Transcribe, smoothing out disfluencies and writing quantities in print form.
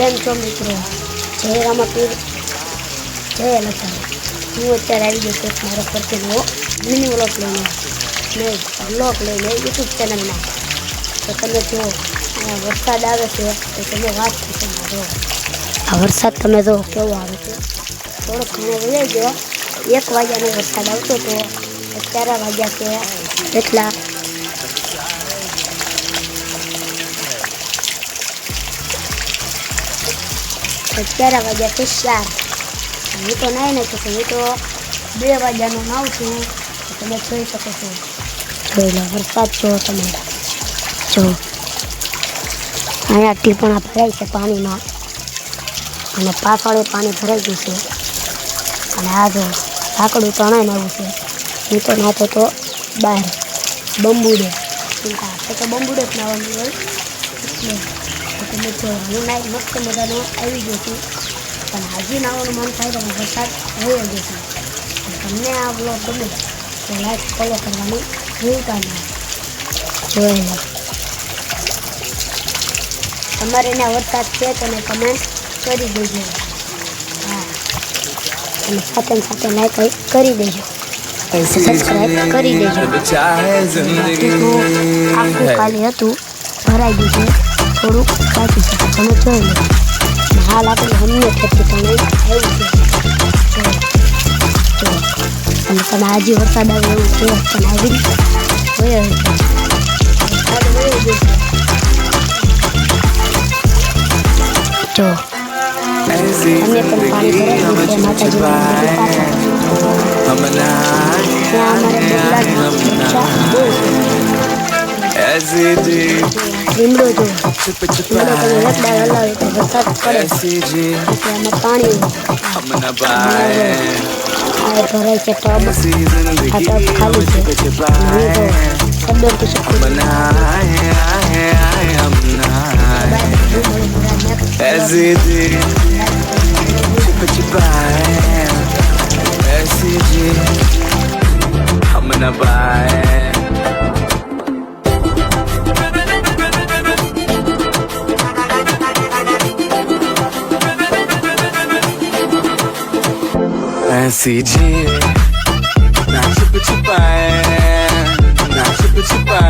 કેમ છો મિત્રો? જય રામાપીર, જય લખન. હું અત્યારે આવી ગયો છું મારા પરથી મિની વ્લોગ લઈને યુટ્યુબ ચેનલમાં. તો તમે જો વરસાદ આવે છે તો તમે વાત કરો. આ વરસાદ તમે જો કેવો આવે છે. થોડોક ઘણો વહી ગયો. 1 વાગ્યાનો વરસાદ આવતો હતો. અત્યારે વાગ્યા છે એટલા 11 વાગ્યા છે 4. હું તો નાઈ નથી શકું. હું તો 2 વાગ્યાનો નાઉં છું. તમે જોઈ શકો છો. જોઈ લો વરસાદ જો તમે જો અહીંયા ટીપણા ભરાય છે પાણીમાં અને પાછળ પાણી ભરાઈ ગયું છે. અને આ જો લાકડું તણાઈને આવ્યું છે. હું તો નાતો તો બહાર બંબુડે તો બંબુડે જ નાવાનું હોય એટલે તમે જો હું નાઈ મસ્ત મજાનો આવી ગયો છું. પણ હજી નાવાનું મન થાય તો વરસાદ વહી ગયો છે. તમને આ બ્લોગ ગમે તો લાઈક ફોલો કરવાનું ભૂલતા નહીં. જોઈ લો તમારે એના વરસાદ છે તમે કમેન્ટ કરી દેજો. હા અને સાથે સાથે લાઈક કરી દેજો, સબસ્ક્રાઈબ કરી દેજો. આખું ખાલી હતું ભરાઈ ગયું છે. થોડુંક બાકી છે તમે જોઈ લો. હાલ આપણે હમને ખેતી પણ આવ્યું છે. અને તમે આજે વરસાદ આવે એવું છે પણ આવી વયો જો તમે પણ પાણી ભરાઈ ગયું છે. લીમડો જો લીમડો તમે લપડા હલાવે તો વરસાદ પડે એટલે આમાં પાણી ભરાય છે. ટબ આ ટબ ખાલી છે. શબ્દો તો શકું SCG, na chupa chupa, na chupa chupa.